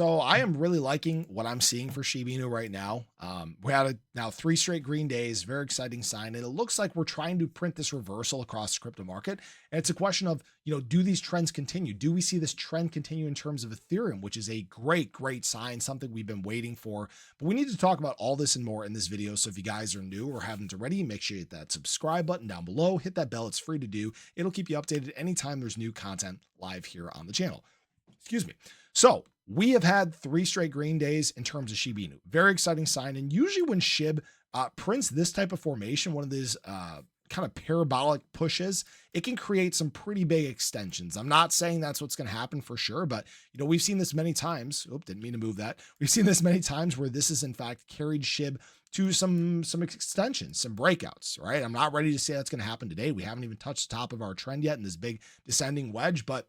So I am really liking what I'm seeing for Shiba Inu right now. We had now 3 straight green days, very exciting sign. And it looks like we're trying to print this reversal across the crypto market. And it's a question of, do these trends continue? Do we see this trend continue in terms of Ethereum, which is a great, great sign, something we've been waiting for. But we need to talk about all this and more in this video. So if you guys are new or haven't already, make sure you hit that subscribe button down below, hit that bell. It's free to do. It'll keep you updated anytime there's new content live here on the channel. Excuse me. So we have had 3 straight green days in terms of Shiba Inu. Very exciting sign. And usually when Shib prints this type of formation, one of these kind of parabolic pushes, it can create some pretty big extensions. I'm not saying that's what's going to happen for sure, but we've seen this many times. Oh, didn't mean to move that. We've seen this many times where this is in fact carried Shib to some extensions, some breakouts, right? I'm not ready to say that's going to happen today. We haven't even touched the top of our trend yet in this big descending wedge, but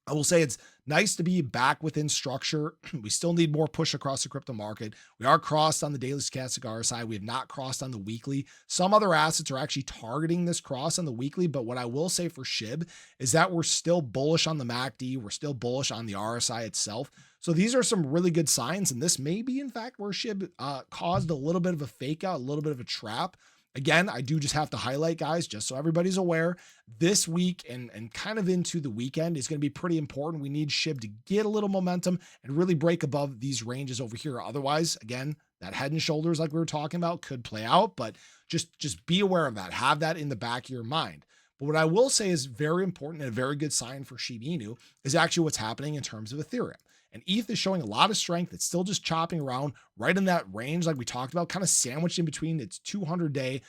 I will say it's nice to be back within structure. We still need more push across the crypto market. We are crossed on the daily stochastic RSI. We have not crossed on the weekly. Some other assets are actually targeting this cross on the weekly, but what I will say for Shib is that we're still bullish on the MACD. We're still bullish on the RSI itself. So these are some really good signs, and this may be, in fact, where Shib caused a little bit of a fake out, a little bit of a trap. Again, I do just have to highlight, guys, just so everybody's aware, this week and kind of into the weekend is going to be pretty important. We need Shib to get a little momentum and really break above these ranges over here. Otherwise, again, that head and shoulders like we were talking about could play out, but just be aware of that. Have that in the back of your mind. But what I will say is very important and a very good sign for Shiba Inu is actually what's happening in terms of Ethereum. And ETH is showing a lot of strength. It's still just chopping around right in that range like we talked about, kind of sandwiched in between its 200-day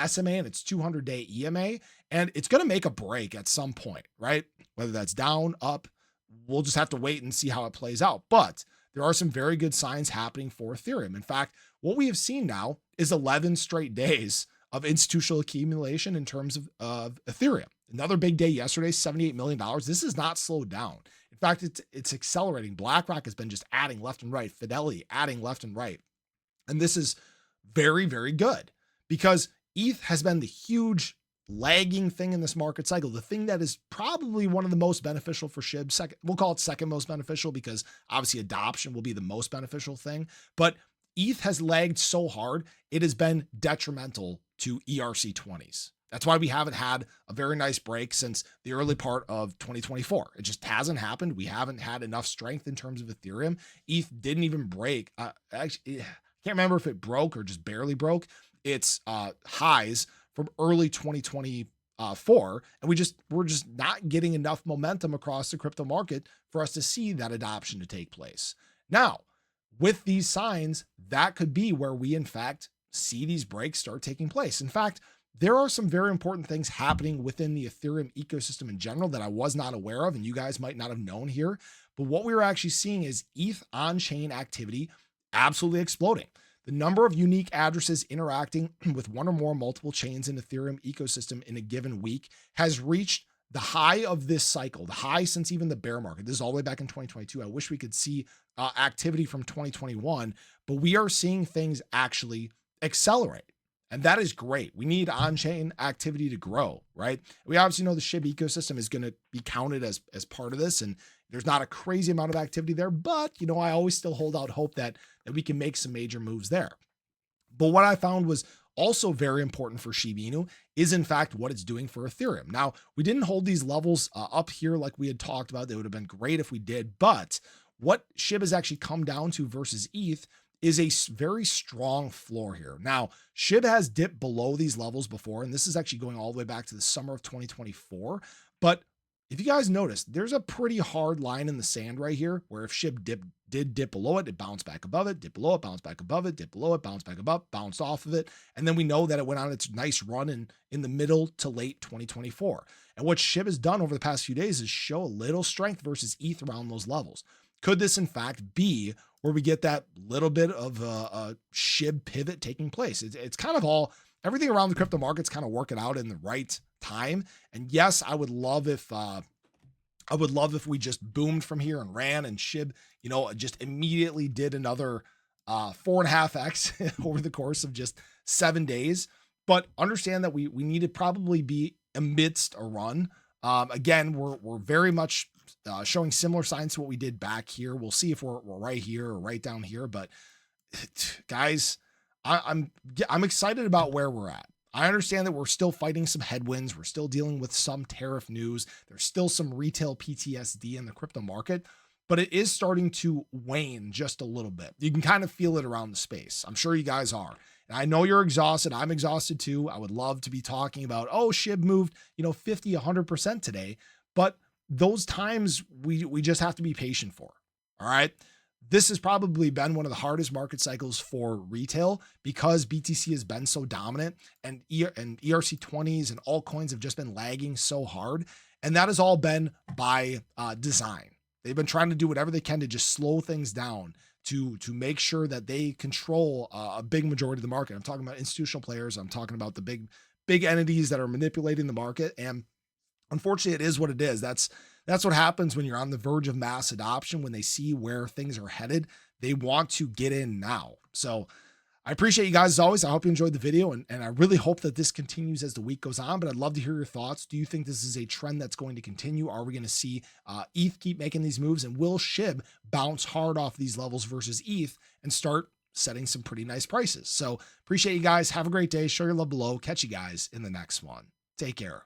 SMA and its 200-day EMA. And it's going to make a break at some point, right? Whether that's down, up, we'll just have to wait and see how it plays out. But there are some very good signs happening for Ethereum. In fact, what we have seen now is 11 straight days of institutional accumulation in terms of Ethereum. Another big day yesterday, $78 million. This has not slowed down. In fact, it's accelerating. BlackRock has been just adding left and right. Fidelity adding left and right. And this is very, very good because ETH has been the huge lagging thing in this market cycle. The thing that is probably one of the most beneficial for Shib. Second, we'll call it second most beneficial because obviously adoption will be the most beneficial thing. But ETH has lagged so hard, it has been detrimental to ERC20s. That's why we haven't had a very nice break since the early part of 2024. It just hasn't happened. We haven't had enough strength in terms of Ethereum. ETH didn't even break. Actually, I can't remember if it broke or just barely broke its highs from early 2024. And we're just not getting enough momentum across the crypto market for us to see that adoption to take place. Now, with these signs, that could be where we, in fact, see these breaks start taking place. In fact, there are some very important things happening within the Ethereum ecosystem in general that I was not aware of, and you guys might not have known here. But what we were actually seeing is ETH on-chain activity absolutely exploding. The number of unique addresses interacting with one or more multiple chains in Ethereum ecosystem in a given week has reached the high of this cycle, the high since even the bear market. This is all the way back in 2022. I wish we could see activity from 2021, but we are seeing things actually accelerate. And that is great. We need on-chain activity to grow, right? We obviously know the Shib ecosystem is going to be counted as part of this, and there's not a crazy amount of activity there, but I always still hold out hope that we can make some major moves there. But what I found was also very important for Shiba Inu is in fact what it's doing for Ethereum. Now, we didn't hold these levels up here like we had talked about. They would have been great if we did, but what Shib has actually come down to versus ETH is a very strong floor here. Now, Shib has dipped below these levels before, and this is actually going all the way back to the summer of 2024. But if you guys notice, there's a pretty hard line in the sand right here where if Shib did dip below it, it bounced back above it, dip below it, bounced back above it, dip below it, bounced back above, bounced off of it. And then we know that it went on its nice run in the middle to late 2024. And what Shib has done over the past few days is show a little strength versus ETH around those levels. Could this in fact be where we get that little bit of a Shib pivot taking place? It's kind of all, everything around the crypto market's kind of working out in the right time. And yes, I would love if we just boomed from here and ran and Shib, just immediately did another 4.5x over the course of just 7 days. But understand that we need to probably be amidst a run. Again, we're very much showing similar signs to what we did back here. We'll see if we're right here or right down here. But guys, I'm excited about where we're at. I understand that we're still fighting some headwinds. We're still dealing with some tariff news. There's still some retail PTSD in the crypto market, but it is starting to wane just a little bit. You can kind of feel it around the space. I'm sure you guys are. And I know you're exhausted. I'm exhausted too. I would love to be talking about, oh, Shib moved, 50, 100% today. But those times we just have to be patient for. All right. This has probably been one of the hardest market cycles for retail because BTC has been so dominant and ERC20s and altcoins have just been lagging so hard. And that has all been by design. They've been trying to do whatever they can to just slow things down to make sure that they control a big majority of the market. I'm talking about institutional players. I'm talking about the big entities that are manipulating the market. And unfortunately, it is what it is. That's what happens when you're on the verge of mass adoption. When they see where things are headed, they want to get in now. So I appreciate you guys as always. I hope you enjoyed the video, and I really hope that this continues as the week goes on, but I'd love to hear your thoughts. Do you think this is a trend that's going to continue? Are we going to see ETH keep making these moves, and will SHIB bounce hard off these levels versus ETH and start setting some pretty nice prices? So appreciate you guys. Have a great day. Show your love below. Catch you guys in the next one. Take care.